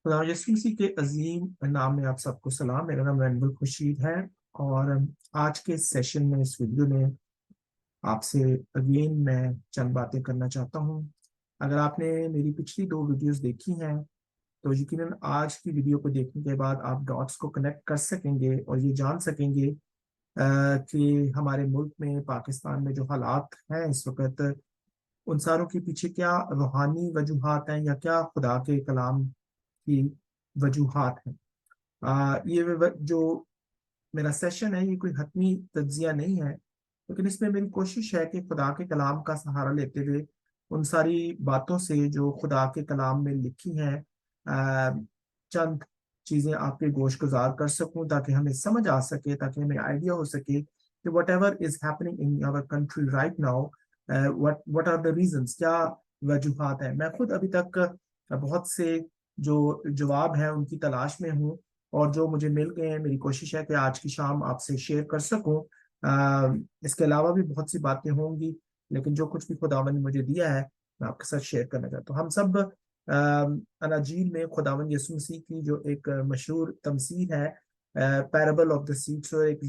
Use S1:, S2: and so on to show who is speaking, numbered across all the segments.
S1: खुदा यीशु मसीह के अजीम नाम में आप सबको सलाम। मेरा नाम रनबुल खुर्शीद है और आज के सेशन में इस वीडियो में आपसे अगेन मैं चंद बातें करना चाहता हूँ। अगर आपने मेरी पिछली दो वीडियोस देखी हैं तो यकीनन आज की वीडियो को देखने के बाद आप डॉट्स को कनेक्ट कर सकेंगे और ये जान सकेंगे कि हमारे मुल्क में पाकिस्तान में जो हालात हैं इस वक्त, उन सारों के पीछे क्या रूहानी वजूहात हैं या क्या खुदा के कलाम की वजूहात हैं। जो मेरा सेशन है ये कोई हतमी तज्जिया नहीं है, लेकिन इसमें मेरी कोशिश है कि खुदा के कलाम का सहारा लेते हुए उन सारी बातों से जो खुदा के कलाम में लिखी हैं चंद चीज़ें आपके गोश गुजार कर सकूं, ताकि हमें समझ आ सके, ताकि हमें आइडिया हो सके कि whatever is happening in our country right now, what are the reasons, क्या वजूहात है। मैं खुद अभी तक बहुत से जो जवाब हैं उनकी तलाश में हूँ, और जो मुझे मिल गए हैं मेरी कोशिश है कि आज की शाम आपसे शेयर कर सकूं। इसके अलावा भी बहुत सी बातें होंगी, लेकिन जो कुछ भी खुदावन ने मुझे दिया है मैं आपके साथ शेयर करना चाहता हूँ। हम सब अनाजील में खुदावन यीशु मसीह की जो एक मशहूर तमसील है, पैराबल ऑफ द सीड्स, एक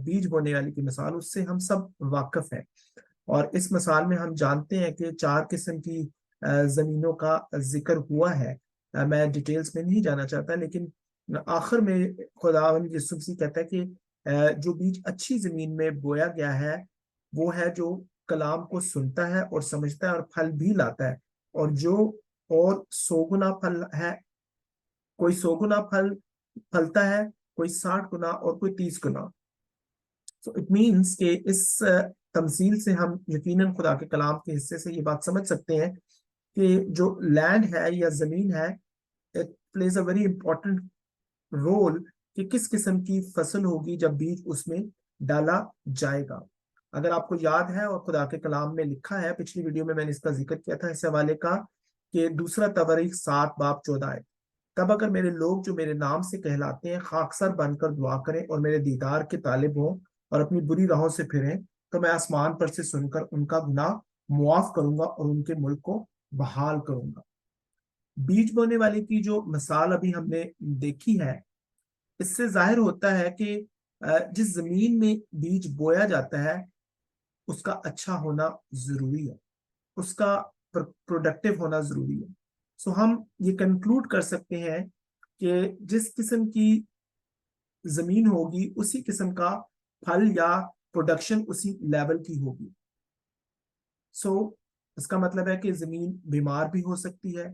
S1: बीज बोने वाली की मिसाल, उससे हम सब वाकिफ हैं। और इस मिसाल में हम जानते हैं कि चार किस्म की जमीनों का जिक्र हुआ है। मैं डिटेल्स में नहीं जाना चाहता, लेकिन आखिर में खुदावंद यीशु मसीह कहता है कि जो बीज अच्छी जमीन में बोया गया है वो है जो कलाम को सुनता है और समझता है और फल भी लाता है। और जो और सोगुना फल है, कोई सोगुना फल फलता है, कोई 60 गुना और कोई 30 गुना। सो इट मीन्स कि इस तमसील से हम यकीनन खुदा के कलाम के हिस्से से ये बात समझ सकते हैं कि जो लैंड है या जमीन है, it plays a very important role कि किस किस्म की फसल होगी जब बीज उसमें डाला जाएगा। अगर आपको याद है और खुदा के कलाम में लिखा है, पिछली वीडियो में मैंने इसका जिक्र किया था इस हवाले का, कि दूसरा तवारीख 7 बाब 14 है, तब अगर मेरे लोग जो मेरे नाम से कहलाते हैं खाकसर बनकर दुआ करें और मेरे दीदार के तालिब हों और अपनी बुरी राहों से फिरें, तो मैं आसमान पर से सुनकर उनका गुनाह मुआफ करूंगा और उनके मुल्क को बहाल करूंगा। बीज बोने वाले की जो मिसाल अभी हमने देखी है, इससे जाहिर होता है कि जिस जमीन में बीज बोया जाता है उसका अच्छा होना जरूरी है, उसका प्रोडक्टिव होना जरूरी है। सो हम ये कंक्लूड कर सकते हैं कि जिस किस्म की जमीन होगी उसी किस्म का फल या प्रोडक्शन उसी लेवल की होगी। सो इसका मतलब है कि जमीन बीमार भी हो सकती है।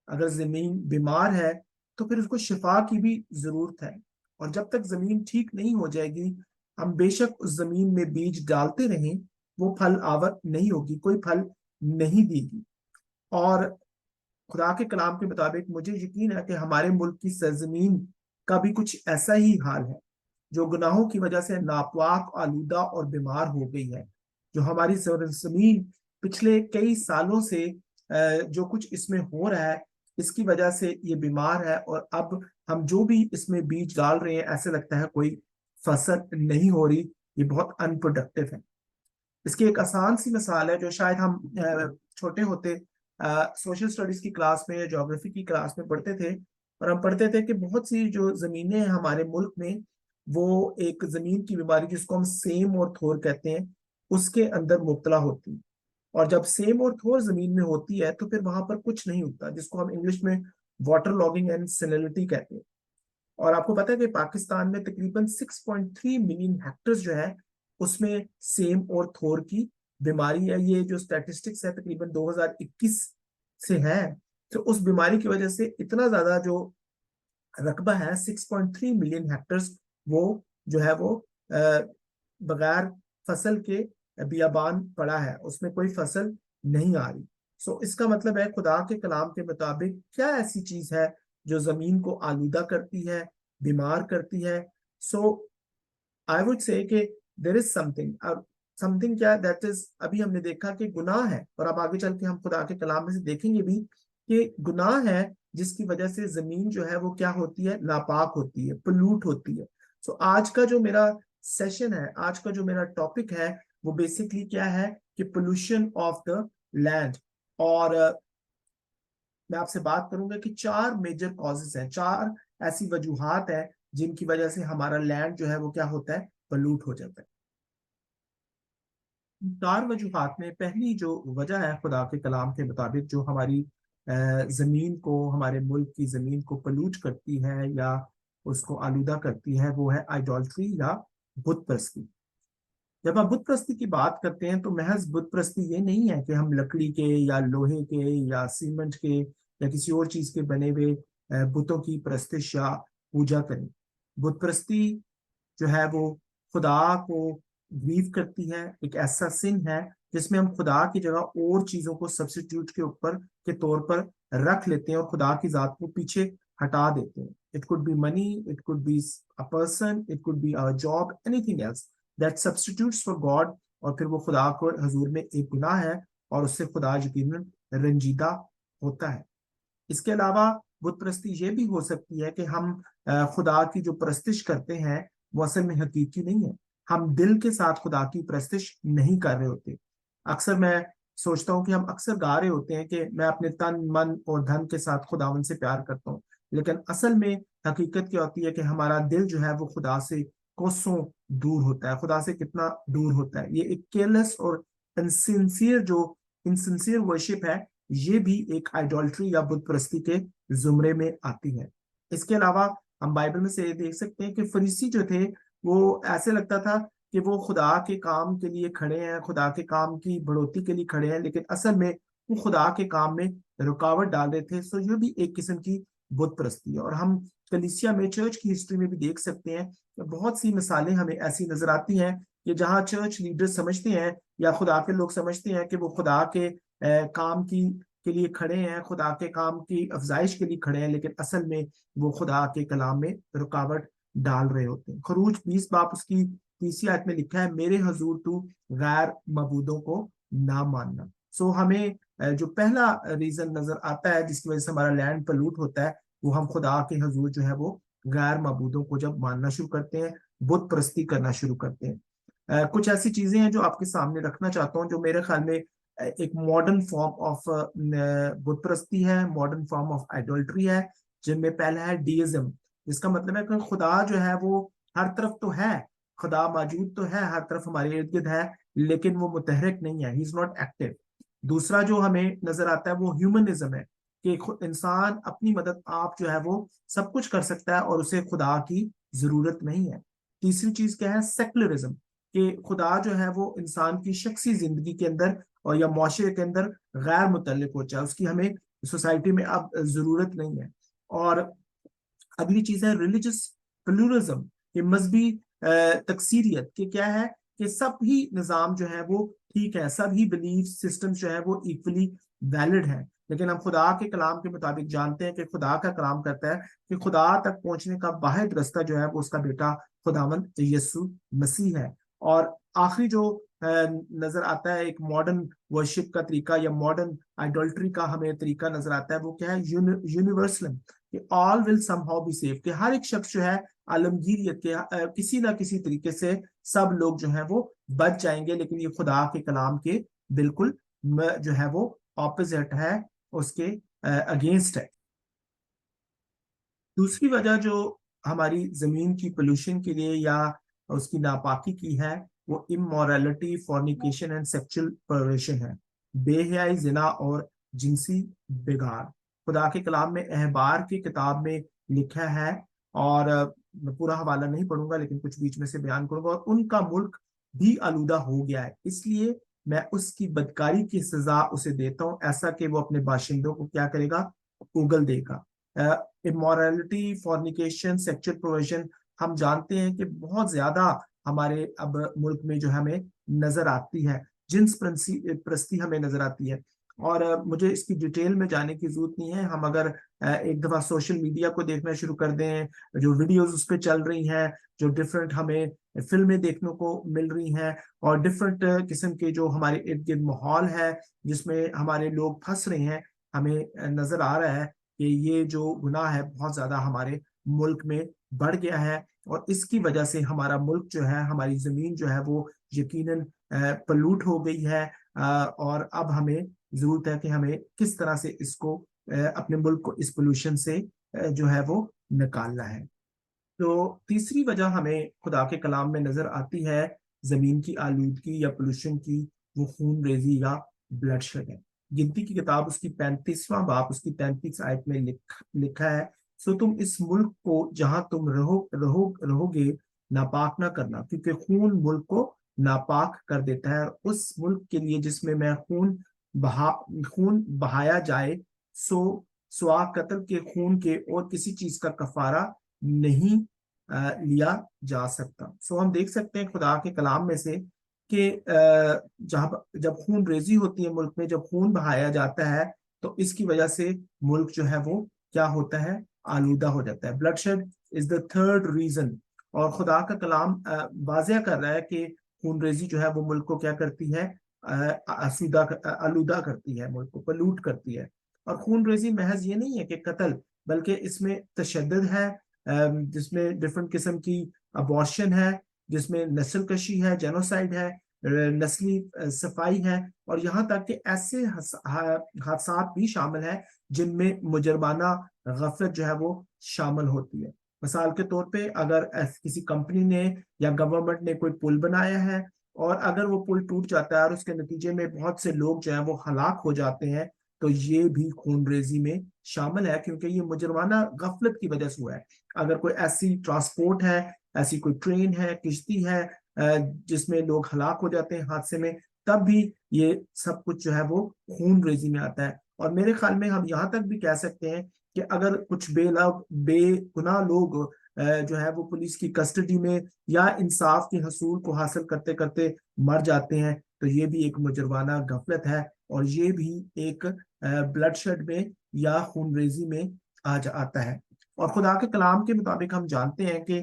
S1: अगर जमीन बीमार है तो फिर उसको शिफा की भी जरूरत है, और जब तक जमीन ठीक नहीं हो जाएगी हम बेशक उस जमीन में बीज डालते रहें, वो फल आवर नहीं होगी, कोई फल नहीं देगी। और खुदा के कलाम के मुताबिक मुझे यकीन है कि हमारे मुल्क की सरजमीन का भी कुछ ऐसा ही हाल है, जो गुनाहों की वजह से नापाक, आलूदा और बीमार हो गई है। जो हमारी सरजमीन पिछले कई सालों से जो कुछ इसमें हो रहा है इसकी वजह से ये बीमार है, और अब हम जो भी इसमें बीज डाल रहे हैं ऐसे लगता है कोई फसल नहीं हो रही, ये बहुत अनप्रोडक्टिव है। इसकी एक आसान सी मिसाल है जो शायद हम छोटे होते सोशल स्टडीज की क्लास में या ज्योग्राफी की क्लास में पढ़ते थे, और हम पढ़ते थे कि बहुत सी जो जमीनें हैं हमारे मुल्क में, वो एक जमीन की बीमारी जिसको हम सेम और थोर कहते हैं उसके अंदर मुब्तला होती है। और जब सेम और थोर जमीन में होती है तो फिर वहां पर कुछ नहीं उगता, जिसको हम इंग्लिश में वाटर लॉगिंग एंड सेलिनिटी कहते हैं। और आपको पता है कि पाकिस्तान में तकरीबन 6.3 मिलियन हेक्टेयर जो है उसमें सेम और थोर की बीमारी है। ये जो स्टैटिस्टिक्स है तकरीबन 2021 से है। तो उस बीमारी की वजह से इतना ज्यादा जो रकबा है 6.3 मिलियन हेक्टेयर, वो जो है वो बगैर फसल के बियाबान पड़ा है, उसमें कोई फसल नहीं आ रही। सो इसका मतलब है खुदा के कलाम के मुताबिक क्या ऐसी चीज है जो जमीन को आलूदा करती है, बीमार करती है। सो आई वुड से कि देर इज समथिंग, और समथिंग क्या, दैट इज अभी हमने देखा कि गुनाह है, और अब आगे चल के हम खुदा के कलाम में से देखेंगे भी कि गुनाह है जिसकी वजह से जमीन जो है वो क्या होती है, नापाक होती है, पोल्यूट होती है। सो आज का जो मेरा सेशन है, आज का जो मेरा टॉपिक है, वो बेसिकली क्या है कि पोल्यूशन ऑफ द लैंड। और मैं आपसे बात करूंगा कि 4 मेजर कॉजेस हैं, 4 ऐसी वजूहात हैं जिनकी वजह से हमारा लैंड जो है वो क्या होता है, पल्यूट हो जाता है। 4 वजूहात में पहली जो वजह है खुदा के कलाम के मुताबिक, जो हमारी जमीन को, हमारे मुल्क की जमीन को पलूट करती है या उसको आलूदा करती है, वो है आइडोल्ट्री या बुत परस्ती। जब हम बुत परस्ती की बात करते हैं तो महज बुत परस्ती ये नहीं है कि हम लकड़ी के या लोहे के या सीमेंट के या किसी और चीज के बने हुए बुतों की प्रस्तिश या पूजा करें। बुत परस्ती जो है वो खुदा को ग्रीव करती है, एक ऐसा सिन है जिसमें हम खुदा की जगह और चीजों को सब्स्टिट्यूट के ऊपर के तौर पर रख लेते हैं और खुदा की जात को पीछे हटा देते हैं। It could be money, it could be a person, it could be a job, anything else that substitutes for God. और फिर वो खुदा को हजूर में एक गुनाह है और उससे खुदा यकीनन रंजीदा होता है। इसके अलावा बुत परस्ती ये भी हो सकती है कि हम खुदा की जो परस्तिश करते हैं वो असल में हकीकी नहीं है। हम दिल के साथ खुदा की परस्तिश नहीं कर रहे होते। अक्सर मैं सोचता हूँ कि हम अक्सर गा रहे होते हैं कि मैं अपने तन मन और धन के साथ खुदावन से प्यार करता हूँ, लेकिन असल में हकीकत क्या होती है कि हमारा दिल जो है वो खुदा से कोसों दूर होता है। खुदा से कितना दूर होता है, ये एक केयरलेस और इनसिंसियर जो इनसिंसियर वर्शिप है, ये भी एक आइडोल्ट्री या बुत परस्ती के जुमरे में आती है। इसके अलावा हम बाइबल में से ये देख सकते हैं कि फरीसी जो थे वो ऐसे लगता था कि वो खुदा के काम के लिए खड़े हैं, खुदा के काम की बढ़ोतरी के लिए खड़े हैं, लेकिन असल में वो खुदा के काम में रुकावट डाल रहे थे। सो ये भी एक किस्म की बुत परस्ती है। और हम कलीसिया में, चर्च की हिस्ट्री में भी देख सकते हैं कि बहुत सी मिसालें हमें ऐसी नजर आती हैं कि जहाँ चर्च लीडर समझते हैं या खुदा के लोग समझते हैं कि वो खुदा के काम की के लिए खड़े हैं, खुदा के काम की अफजाइश के लिए खड़े हैं, लेकिन असल में वो खुदा के कलाम में रुकावट डाल रहे होते हैं। खरूज 20 बाप उसकी 30 आयत में लिखा है, मेरे हजूर तू गैर मबूदों को ना मानना। सो हमें जो पहला रीजन नजर आता है जिसकी वजह से हमारा लैंड पलूट होता है, वो हम खुदा के हजूर जो है वो गैर मबूदों को जब मानना शुरू करते हैं, बुत परस्ती करना शुरू करते हैं। कुछ ऐसी चीजें हैं जो आपके सामने रखना चाहता हूँ जो मेरे ख्याल में एक मॉडर्न फॉर्म ऑफ बुत परस्ती है, मॉडर्न फॉर्म ऑफ आइडोल्ट्री है। जिनमें पहला है डीइज्म, जिसका मतलब है कि खुदा जो है वो हर तरफ तो है, खुदा मौजूद तो है, हर तरफ हमारे इर्द गिर्द है, लेकिन वो मुतहरक नहीं है, ही इज नॉट एक्टिव। दूसरा जो हमें नजर आता है वो ह्यूमनिज्म है, कि इंसान अपनी मदद आप जो है वो सब कुछ कर सकता है और उसे खुदा की जरूरत नहीं है। तीसरी चीज क्या है, सेकुलरिज्म, कि खुदा जो है वो इंसान की शख्सी जिंदगी के अंदर और या मुआशरे के अंदर गैर मुतल्लिक हो जाए, उसकी हमें सोसाइटी में अब जरूरत नहीं है। और अगली चीज है रिलीजियस प्लूरलिज्म, कि मजहबी तकसीरियत, कि क्या है कि सभी निज़ाम जो है वो ठीक है, सभी बिलीफ सिस्टम्स जो है वो इक्वली वैलिड है, लेकिन हम खुदा के कलाम के मुताबिक जानते हैं कि खुदा का कलाम कहता है कि खुदा तक पहुंचने का वाहिद रास्ता जो है वो उसका बेटा खुदावंद यीशु मसीह है। और आखिरी जो नजर आता है एक मॉडर्न वर्शिप का तरीका या मॉडर्न आइडोल्ट्री का हमें तरीका नजर आता है, वो क्या है, यूनिवर्सलिज्म, कि all will somehow be save, कि हर एक शख्स जो है आलमगीरियत के किसी ना किसी तरीके से सब लोग जो है वो बच जाएंगे, लेकिन ये खुदा के कलाम के बिल्कुल जो है वो ऑपोजिट है, उसके अगेंस्ट है। दूसरी वजह जो हमारी जमीन की पोल्यूशन के लिए या उसकी नापाकी की है, वो इमोरलिटी, फॉर्निकेशन एंड सेक्सुअल परवर्शन है, बेहयाई, जिना और जिनसी बिगाड़। खुदा के कलाम में अहबार की किताब में लिखा है, और मैं पूरा हवाला नहीं पढ़ूंगा लेकिन कुछ बीच में से बयान करूंगा, और उनका मुल्क भी आलूदा हो गया है, इसलिए मैं उसकी बदकारी की सजा उसे देता हूँ, ऐसा कि वो अपने बाशिंदों को क्या करेगा, उगल देगा। इमोरलिटी, फॉर्निकेशन, सेक्सुअल प्रोविजन, हम जानते हैं कि बहुत ज्यादा हमारे अब मुल्क में जो हमें नजर आती है, जिन्स प्रस्ती हमें नजर आती है। और मुझे इसकी डिटेल में जाने की जरूरत नहीं है, हम अगर एक दफा सोशल मीडिया को देखना शुरू कर दें, जो वीडियोस उस पर चल रही हैं, जो डिफरेंट हमें फिल्में देखने को मिल रही हैं, और डिफरेंट किस्म के जो हमारे इर्द गिर्द माहौल है जिसमें हमारे लोग फंस रहे हैं, हमें नजर आ रहा है कि ये जो गुनाह है बहुत ज्यादा हमारे मुल्क में बढ़ गया है, और इसकी वजह से हमारा मुल्क जो है, हमारी जमीन जो है वो यकीनन पलूट हो गई है। और अब हमें जरूरत है कि हमें किस तरह से इसको अपने मुल्क को इस पोल्यूशन से जो है वो निकालना है। तो तीसरी वजह हमें खुदा के कलाम में नजर आती है जमीन की आलूदगी या पोल्यूशन की, वो खून रेजी या ब्लडशेड है। गिनती की किताब उसकी 35वां बाब उसकी 33 आयत में लिखा है, सो तुम इस मुल्क को जहां तुम रहोगे नापाक ना करना, क्योंकि खून मुल्क को नापाक कर देता है। और उस मुल्क के लिए जिसमें मैं बहा खून बहाया जाए, सो स्वा कत्ल के खून के और किसी चीज का कफारा नहीं लिया जा सकता। सो हम देख सकते हैं खुदा के कलाम में से कि जहाँ जब खून रेजी होती है मुल्क में, जब खून बहाया जाता है, तो इसकी वजह से मुल्क जो है वो क्या होता है, आलूदा हो जाता है। Bloodshed is the third reason. और खुदा का कलाम वाजिया कर रहा है कि खून रेजी जो है वो मुल्क को क्या करती है, आलूदा करती है, मुल्क को पलूट करती है। और खून रेजी महज ये नहीं है कि कत्ल, बल्कि इसमें तशद्दुद है, जिसमें डिफरेंट किस्म की अबॉर्शन है, जिसमें नस्ल कशी है, जेनोसाइड है, नस्ली सफाई है, और यहाँ तक कि ऐसे हादसात भी शामिल हैं जिनमें मुजरमाना गफलत जो है वो शामिल होती है। मिसाल के तौर पे अगर किसी कंपनी ने या गवर्नमेंट ने कोई पुल बनाया है, और अगर वो पुल टूट जाता है और उसके नतीजे में बहुत से लोग जो है वो हलाक हो जाते हैं, तो ये भी खूनरेजी में शामिल है, क्योंकि ये मुजरमाना गफलत की वजह से हुआ है। अगर कोई ऐसी ट्रांसपोर्ट है, ऐसी कोई ट्रेन है, किश्ती है, जिसमें लोग हलाक हो जाते हैं हादसे में, तब भी ये सब कुछ जो है वो खूनरेजी में आता है। और मेरे ख्याल में हम यहाँ तक भी कह सकते हैं कि अगर कुछ बेगुनाह लोग जो है वो पुलिस की कस्टडी में या इंसाफ के हसूल को हासिल करते करते मर जाते हैं, तो ये भी एक मुजरमाना गफलत है, और ये भी एक ब्लडशेड में या खूनरेजी में आता है। और खुदा के कलाम के मुताबिक हम जानते हैं कि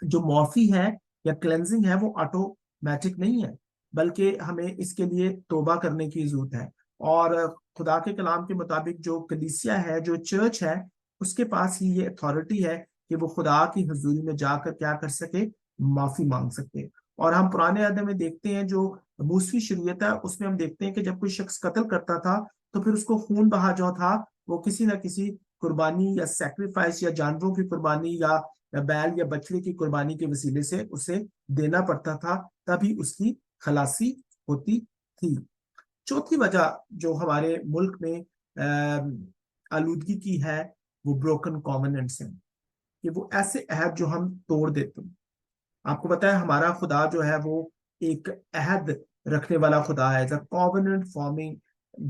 S1: जो मॉफी है या क्लेंजिंग है वो ऑटोमेटिक नहीं है, बल्कि हमें इसके लिए तौबा करने की जरूरत है। और खुदा के कलाम के मुताबिक जो कलीसिया है, जो चर्च है, उसके पास ही ये अथॉरिटी है कि वो खुदा की हजूरी में जाकर क्या कर सके, माफी मांग सके। और हम पुराने अहद में देखते हैं जो मूसवी शरीयत है, उसमें हम देखते हैं कि जब कोई शख्स कत्ल करता था, तो फिर उसको खून बहा जो था वो किसी ना किसी कुर्बानी या सेक्रीफाइस या जानवरों की कुर्बानी या बैल या बछड़े की कुर्बानी के वसीले से उसे देना पड़ता था, तभी उसकी खलासी होती थी। चौथी वजह जो हमारे मुल्क में आलूदगी की है, वो ब्रोकन कॉवेनेंट्स हैं, कि वो ऐसे अहद जो हम तोड़ देते हैं। आपको पता है हमारा खुदा जो है वो एक अहद रखने वाला खुदा है, as a covenant forming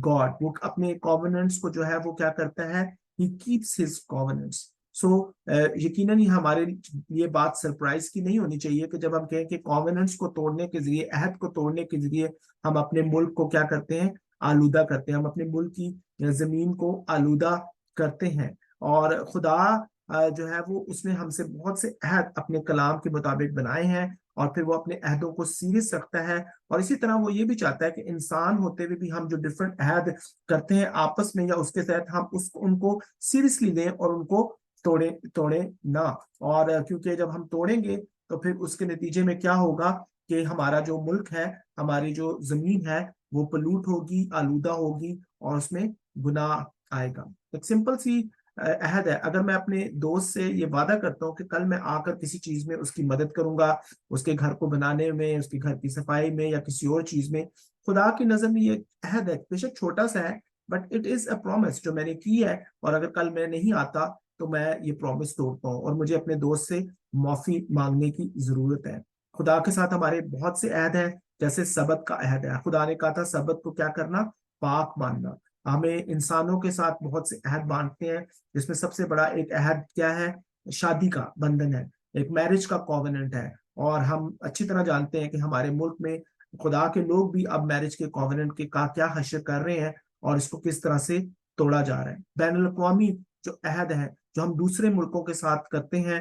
S1: God. वो अपने कॉवेनेंट्स को जो है वो क्या करता है, ही कीप्स हिज कॉवेनेंट्स। सो यकीनन ही हमारे लिए बात सरप्राइज की नहीं होनी चाहिए कि जब हम कहें कि कॉवेनेंट्स को तोड़ने के जरिए, अहद को तोड़ने के जरिए हम अपने मुल्क को क्या करते हैं, आलूदा करते हैं, हम अपने मुल्क की जमीन को आलूदा करते हैं। और खुदा जो है वो उसने हमसे बहुत से अहद अपने कलाम के मुताबिक बनाए हैं, और फिर वो अपने अहदों को सीरियस रखता है। और इसी तरह वो ये भी चाहता है कि इंसान होते हुए भी हम जो डिफरेंट अहद करते हैं आपस में या उसके तहत, हम उसको उनको सीरियसली लें और उनको तोड़े तोड़े ना। और क्योंकि जब हम तोड़ेंगे तो फिर उसके नतीजे में क्या होगा कि हमारा जो मुल्क है, हमारी जो जमीन है, वो पलूट होगी, आलूदा होगी, और उसमें गुनाह आएगा। एक सिंपल सी अहद है। अगर मैं अपने दोस्त से ये वादा करता हूँ कि कल मैं आकर किसी चीज में उसकी मदद करूंगा, उसके घर को बनाने में, उसके घर की सफाई में या किसी और चीज में, खुदा की नजर में ये अहद है, बेशक छोटा सा है, but it is a promise जो मैंने की है। और अगर कल मैं नहीं आता तो मैं ये प्रॉमिस तोड़ता हूँ, और मुझे अपने दोस्त से माफी मांगने की जरूरत है। खुदा के साथ हमारे बहुत से अहद हैं, जैसे सबत का अहद है। खुदा ने कहा था सबत को क्या करना, पाक मानना। हमें इंसानों के साथ बहुत से अहद बांटते हैं, जिसमें सबसे बड़ा एक अहद क्या है, शादी का बंधन है, एक मैरिज का कॉवेनेंट है। और हम अच्छी तरह जानते हैं कि हमारे मुल्क में खुदा के लोग भी अब मैरिज के कॉवेनेंट के का क्या हश्र कर रहे हैं, और इसको किस तरह से तोड़ा जा रहा है। बैनुल अक़वामी जो अहद है, जो हम दूसरे मुल्कों के साथ करते हैं,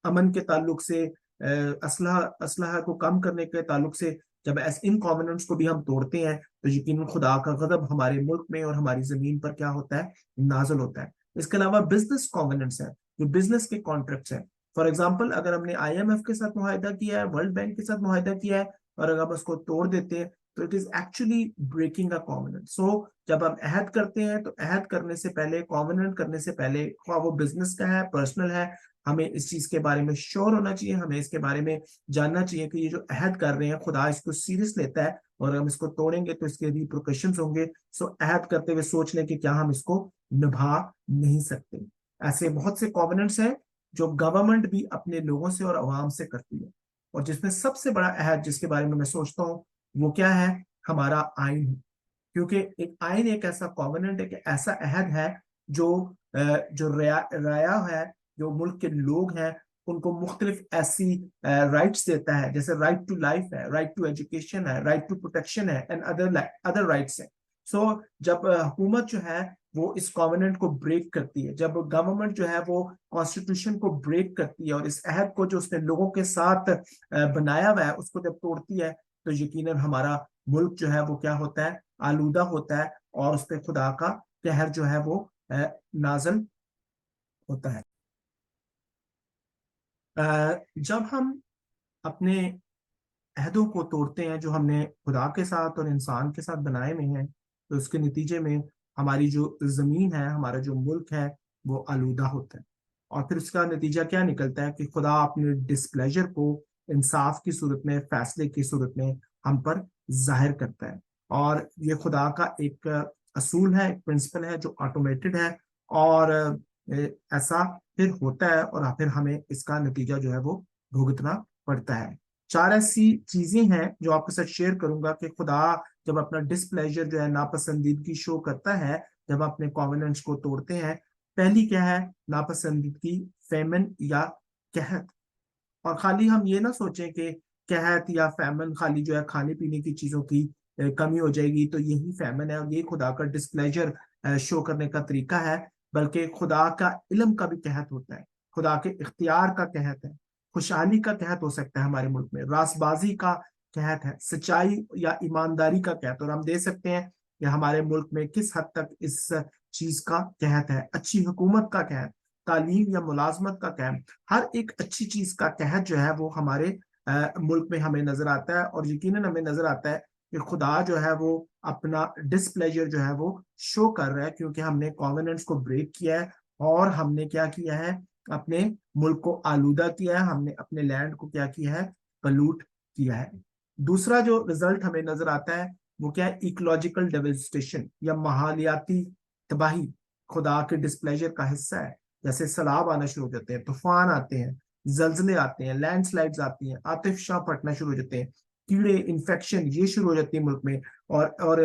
S1: अमन के ताल्लुक से, असलहा को कम करने के ताल्लुक से, जब इन कॉवेनेंट्स को भी हम तोड़ते हैं, तो यकीनन खुदा का गजब हमारे मुल्क में और हमारी जमीन पर क्या होता है, नाजुल होता है। इसके अलावा बिजनेस कॉवेनेंट्स है, जो बिजनेस के कॉन्ट्रैक्ट्स हैं। फॉर एग्जाम्पल, अगर हमने IMF के साथ मुआहिदा किया है, वर्ल्ड बैंक के साथ मुआहिदा किया है, और अगर हम उसको तोड़ देते हैं, तो it is actually breaking a covenant. So जब हम अहद करते हैं तो अहद करने से पहले, कॉवेनेंट करने से पहले, ख्वाह वो बिजनेस का है, पर्सनल है, हमें इस चीज के बारे में श्योर होना चाहिए, हमें इसके बारे में जानना चाहिए कि ये जो अहद कर रहे हैं खुदा इसको सीरियस लेता है, और हम इसको तोड़ेंगे तो इसके रिप्रिकॉशंस होंगे। सो अहद करते हुए सोच लें कि क्या हम इसको निभा नहीं सकते। ऐसे बहुत से कॉवेनेंट्स हैं जो गवर्नमेंट भी अपने लोगों से और अवाम से करती है, और जिसमें सबसे बड़ा अहद जिसके बारे में मैं सोचता हूँ वो क्या है, हमारा आइन है। क्योंकि एक आइन एक ऐसा कॉवेनेंट, एक ऐसा अहद है जो जो राया है, जो मुल्क के लोग हैं उनको मुख्तलिफ ऐसी राइट्स देता है, जैसे राइट टू लाइफ है, राइट टू एजुकेशन है, राइट टू प्रोटेक्शन है, एंड अदर अदर राइट्स है। सो जब हुकूमत जो है वो इस कॉवेनेंट को ब्रेक करती है, जब गवर्नमेंट जो है वो कॉन्स्टिट्यूशन को ब्रेक करती है और इस अहद को जो उसने लोगों के साथ बनाया हुआ है उसको जब तोड़ती है, तो यकीनन हमारा मुल्क जो है वो क्या होता है, आलूदा होता है, और उस पर खुदा का कहर जो है वो नाजल होता है। जब हम अपने अहदों को तोड़ते हैं जो हमने खुदा के साथ और इंसान के साथ बनाए हुए हैं, तो उसके नतीजे में हमारी जो जमीन है, हमारा जो मुल्क है, वो आलूदा होता है। और फिर उसका नतीजा क्या निकलता है कि खुदा अपने डिस्प्लेजर को इंसाफ की सूरत में, फैसले की सूरत में हम पर जाहिर करता है। और ये खुदा का एक असूल है, एक प्रिंसिपल है जो ऑटोमेटेड है, और ऐसा फिर होता है, और फिर हमें इसका नतीजा जो है वो भुगतना पड़ता है। चार ऐसी चीजें हैं जो आपके साथ शेयर करूंगा कि खुदा जब अपना डिस्प्लेजर जो है, नापसंदीदगी शो करता है, जब अपने कॉवेनेंट्स को तोड़ते हैं। पहली क्या है, नापसंदीदगी, फेमन या कहत। और खाली हम ये ना सोचें कि कहत या फैमन खाली जो है खाने पीने की चीजों की कमी हो जाएगी तो यही फैमन है और ये खुदा का डिस्प्लेजर शो करने का तरीका है। बल्कि खुदा का इल्म का भी कहत होता है, खुदा के इख्तियार का कहत है, खुशहाली का कहत हो सकता है हमारे मुल्क में, रासबाजी का कहत है, सच्चाई या ईमानदारी का कहत। और हम दे सकते हैं कि हमारे मुल्क में किस हद तक इस चीज का कहत है, अच्छी हुकूमत का कहत, तालीम या मुलाजमत का कहत। हर एक अच्छी चीज का कहत जो है वो हमारे मुल्क में हमें नजर आता है, और यकीनन हमें नजर आता है कि खुदा जो है वो अपना डिस्प्लेजर जो है वो शो कर रहा है, क्योंकि हमने कॉन्वेनेंट्स को ब्रेक किया है, और हमने क्या किया है, अपने मुल्क को आलूदा किया है, हमने अपने लैंड को क्या किया है, पलूट किया है। दूसरा जो रिजल्ट हमें नजर आता है वो क्या है, इकोलॉजिकल डेवस्टेशन या माहौलियाती तबाही खुदा के डिस्प्लेजर का हिस्सा है। जैसे सैलाब आना शुरू हो जाते हैं, तूफान आते हैं, जल्जले आते हैं, लैंडस्लाइड्स आती हैं, आतिशबां फटना शुरू हो जाते हैं, कीड़े, इन्फेक्शन ये शुरू हो जाती है मुल्क में। और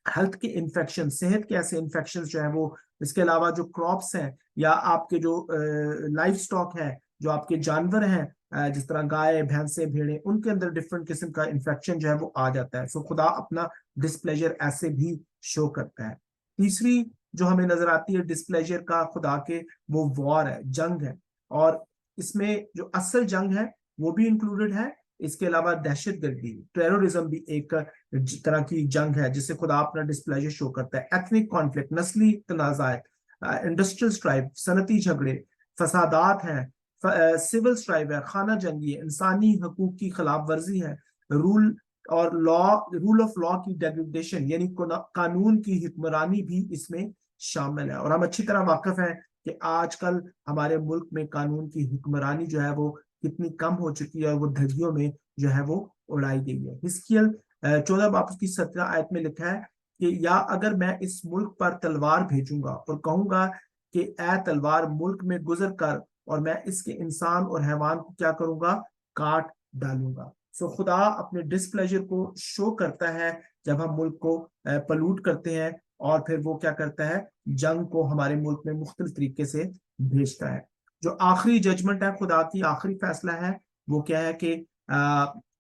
S1: हेल्थ के इन्फेक्शन, सेहत के ऐसे इन्फेक्शन जो है वो, इसके अलावा जो क्रॉप्स हैं या आपके जो लाइफ स्टॉक है, जो आपके जानवर हैं, जिस तरह गाय, भैंसे, भेड़े, उनके अंदर डिफरेंट किस्म का इन्फेक्शन जो है वो आ जाता है। सो खुदा अपना डिस्प्लेजर ऐसे भी शो करता है। तीसरी जो हमें नजर आती है डिस्प्लेजर का खुदा के, वो वॉर है, जंग है। और इसमें जो असल जंग है वो भी इंक्लूडेड है। इसके अलावा दहशत गर्दी, टेररिज्म भी एक तरह की जंग है जिससे खुदा अपना डिस्प्लेजर शो करता है। एथनिक कॉन्फ्लिक्ट, नस्ली तनाजात, इंडस्ट्रियल स्ट्राइफ, सनती झगड़े, फसादात हैं, सिविल स्ट्राइफ है, खाना जंगी है, इंसानी हकूक की खिलाफ वर्जी है, रूल और रूल ऑफ लॉ की डेग्रेडेशन यानी कानून की हुक्मरानी भी इसमें शामिल है। और हम अच्छी तरह वाकिफ हैं कि आजकल हमारे मुल्क में कानून की हुक्मरानी जो है वो कितनी कम हो चुकी है, और वो धज्जियों में जो है वो उड़ाई गई है। हिस्कियल 14 बाब उसकी 17 आयत में लिखा है कि या अगर मैं इस मुल्क पर तलवार भेजूंगा और कहूंगा कि ए तलवार मुल्क में गुजर कर, और मैं इसके इंसान और हैवान को क्या करूंगा, काट डालूंगा। सो खुदा अपने डिस्प्लेजर को शो करता है जब हम मुल्क को पलूट करते हैं, और फिर वो क्या करता है, जंग को हमारे मुल्क में मुख्तलिफ तरीके से भेजता है। जो आखिरी जजमेंट है, खुदा की आखिरी फैसला है, वो क्या है कि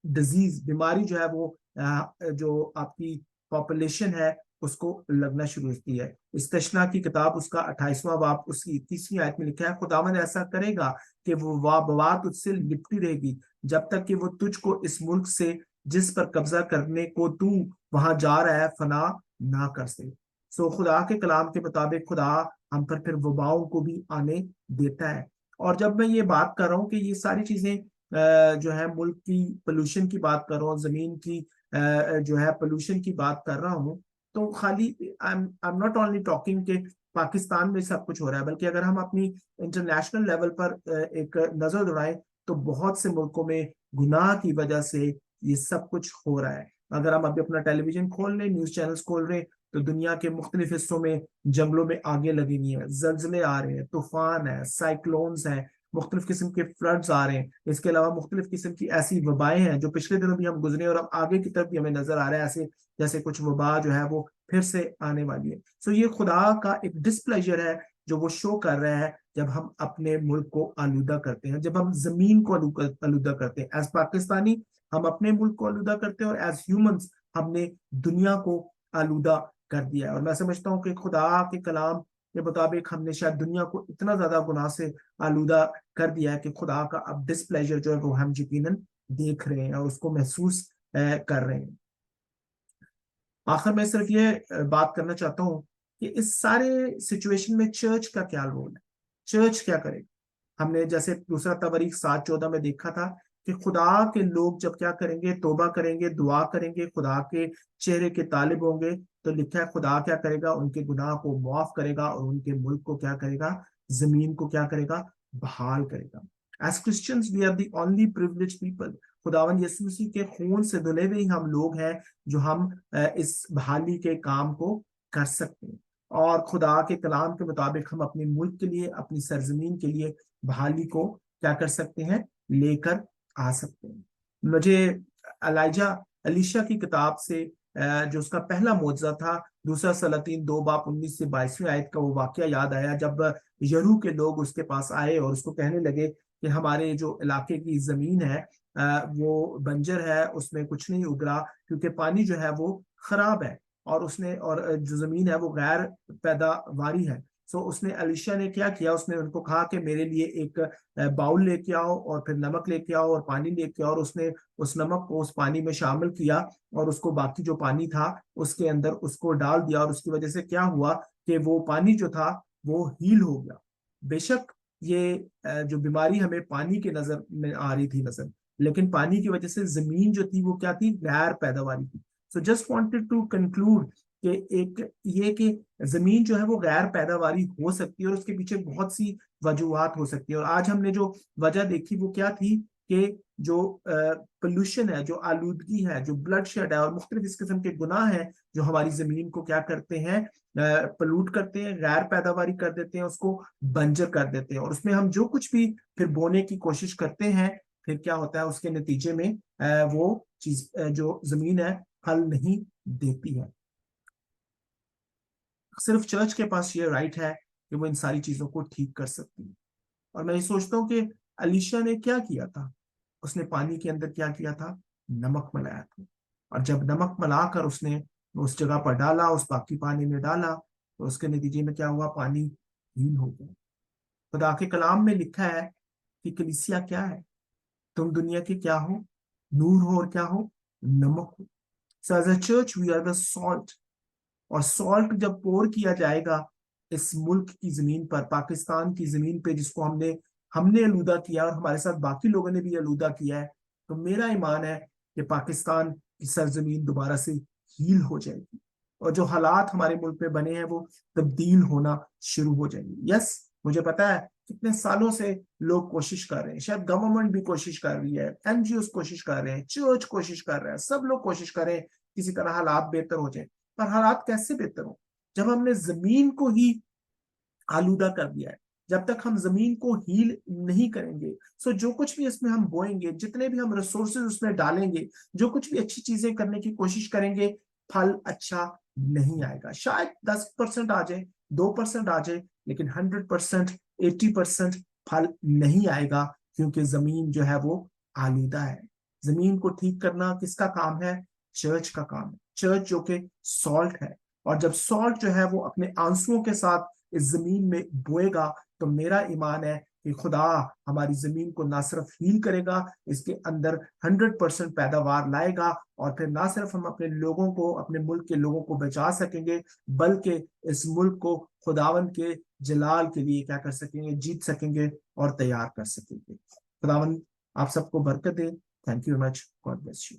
S1: डिजीज, बीमारी जो है वो जो आपकी पॉपुलेशन है उसको लगना शुरू होती है। इस्तिश्ना की किताब उसका 28वां बाब उसकी 21वीं आयत में लिखा है, खुदावंद ऐसा करेगा कि वो वाबवा तुझसे लिपटी रहेगी जब तक कि वो तुझको इस मुल्क से जिस पर कब्जा करने को तू वहां जा रहा है फना ना कर सके। सो खुदा के कलाम के मुताबिक खुदा हम पर फिर वबाओं को भी आने देता है। और जब मैं ये बात कर रहा हूँ कि ये सारी चीजें जो है मुल्क की पोल्यूशन की बात कर रहा हूँ, जमीन की जो है पोल्यूशन की बात कर रहा हूँ, तो खाली I am not only talking के पाकिस्तान में सब कुछ हो रहा है, बल्कि अगर हम अपनी इंटरनेशनल लेवल पर एक नजर दौड़ाएं तो बहुत से मुल्कों में गुनाह की वजह से ये सब कुछ हो रहा है। अगर हम अभी अपना टेलीविजन खोल रहे, न्यूज चैनल्स खोल रहे, तो दुनिया के मुख्तलिफ हिस्सों में जंगलों में आगे लगी हुई है, जल्जले आ रहे हैं, तूफान है, साइक्लोन्स हैं, मुख्तलिफ किस्म के फ्लड्स आ रहे हैं। इसके अलावा मुख्तलिफ किस्म की ऐसी वबाएं हैं जो पिछले दिनों भी हम गुजरे और अब आगे की तरफ भी हमें नजर आ रहा है, ऐसे जैसे कुछ वबा जो है वो फिर से आने वाली है। सो ये खुदा का एक डिस्प्लेजर है जो वो शो कर रहा है जब हम अपने मुल्क को आलूदा करते हैं, जब हम जमीन को आलूदा करते हैं। एज पाकिस्तानी हम अपने मुल्क को आलूदा करते हैं और एज ह्यूमंस हमने दुनिया को आलूदा कर दिया है। और मैं समझता हूँ कि खुदा के कलाम के मुताबिक हमने शायद दुनिया को इतना ज्यादा गुनाह से आलूदा कर दिया है कि खुदा का अब डिस्प्लेजर जो है वो हम यकीनन देख रहे हैं और उसको महसूस कर रहे हैं। आखिर में सिर्फ ये बात करना चाहता हूँ कि इस सारे सिचुएशन में चर्च का क्या रोल है, चर्च क्या करेगा। हमने जैसे दूसरा तबरीक 7:14 में देखा था कि खुदा के लोग जब क्या करेंगे, तौबा करेंगे, दुआ करेंगे, खुदा के चेहरे के तालिब होंगे, तो लिखा है खुदा क्या करेगा, उनके गुनाह को माफ करेगा और उनके मुल्क को क्या करेगा, जमीन को क्या करेगा, बहाल करेगा। As Christians we are the only privilege people. खुदावन यीशु मसीह के खून से धुले हुए ही हम लोग हैं जो हम इस बहाली के काम को कर सकते हैं। और खुदा के कलाम के मुताबिक हम अपने मुल्क के लिए, अपनी सरजमीन के लिए बहाली को क्या कर सकते हैं, लेकर आ सकते हैं। मुझे एलाइजा अलीशा की किताब से जो उसका पहला मुआवजा था, दूसरा सलातीन 2 बाब 19 से 22वीं आयत का वो वाकया याद आया, जब यरू के लोग उसके पास आए और उसको कहने लगे कि हमारे जो इलाके की जमीन है वो बंजर है, उसमें कुछ नहीं उग रहा क्योंकि पानी जो है वो खराब है, और उसने और जो जमीन है वो गैर पैदावारी है। सो उसने अलीशा ने क्या किया, उसने उनको कहा कि मेरे लिए एक बाउल लेके आओ और फिर नमक लेके आओ और पानी लेके आओ, और उसने उस नमक को उस पानी में शामिल किया और उसको बाकी जो पानी था उसके अंदर उसको डाल दिया, और उसकी वजह से क्या हुआ कि वो पानी जो था वो हील हो गया। बेशक ये जो बीमारी हमें पानी के नजर में आ रही थी नजर, लेकिन पानी की वजह से जमीन जो थी वो क्या थी, गैर पैदावारी थी। So just wanted to conclude कि एक ये कि जमीन जो है वो गैर पैदावारी हो सकती है और उसके पीछे बहुत सी वजूहत हो सकती है। और आज हमने जो वजह देखी वो क्या थी कि जो पोल्यूशन है, जो आलूदगी है, जो ब्लड शेड है और मुख्तलिफ इस किस्म के गुनाह हैं जो हमारी जमीन को क्या करते हैं, पलूट करते हैं, गैर पैदावारी कर देते हैं, उसको बंजर कर देते हैं। और उसमें हम जो कुछ भी फिर बोने की कोशिश करते हैं, फिर क्या होता है उसके नतीजे में वो चीज जो जमीन है फल नहीं देती है। सिर्फ चर्च के पास ये राइट है कि वो इन सारी चीजों को ठीक कर सकती है। और मैं ये सोचता हूँ कि अलीशा ने क्या किया था, उसने पानी के अंदर क्या किया था, नमक मिलाया था। और जब नमक मिलाकर उसने उस जगह पर डाला, उस बाकी पानी में डाला, तो उसके नतीजे में क्या हुआ, पानी हील हो गया। खुदा के कलाम में लिखा है कि कलीसिया क्या है, तुम दुनिया के क्या हो, नूर हो और क्या हो, नमक हो। So as a church we are the salt. और सॉल्ट जब पोर किया जाएगा इस मुल्क की जमीन पर, पाकिस्तान की जमीन पे, जिसको हमने हमने आलूदा किया और हमारे साथ बाकी लोगों ने भी आलूदा किया है, तो मेरा ईमान है कि पाकिस्तान की सरजमीन दोबारा से हील हो जाएगी और जो हालात हमारे मुल्क में बने हैं वो तब्दील होना शुरू हो जाएंगे। यस, मुझे पता है कितने सालों से लोग कोशिश कर रहे हैं, शायद गवर्नमेंट भी कोशिश कर रही है, एनजीओ कोशिश कर रहे हैं, चर्च कोशिश कर रहे हैं, सब लोग कोशिश कर रहे हैं किसी तरह हालात बेहतर हो जाए। पर हालात कैसे बेहतर हो जब हमने जमीन को ही आलूदा कर दिया है, जब तक हम जमीन को हील नहीं करेंगे। सो जो कुछ भी इसमें हम बोएंगे, जितने भी हम रिसोर्सेज उसमें डालेंगे, जो कुछ भी अच्छी चीजें करने की कोशिश करेंगे, फल अच्छा नहीं आएगा। शायद 10% आ जाए, 2% आ जाए, लेकिन 100%, 80% फल नहीं आएगा, क्योंकि जमीन जो है वो आलूदा है। जमीन को ठीक करना किसका काम है, चर्च का काम है। चर्च जो कि सॉल्ट है, और जब सॉल्ट जो है वो अपने आंसुओं के साथ इस जमीन में बोएगा, तो मेरा ईमान है कि खुदा हमारी जमीन को ना सिर्फ हील करेगा, इसके अंदर 100% पैदावार लाएगा, और फिर ना सिर्फ हम अपने लोगों को, अपने मुल्क के लोगों को बचा सकेंगे, बल्कि इस मुल्क को खुदावन के जलाल के लिए क्या कर सकेंगे, जीत सकेंगे और तैयार कर सकेंगे। खुदावन आप सबको बरकत दे। Thank you much. God bless you.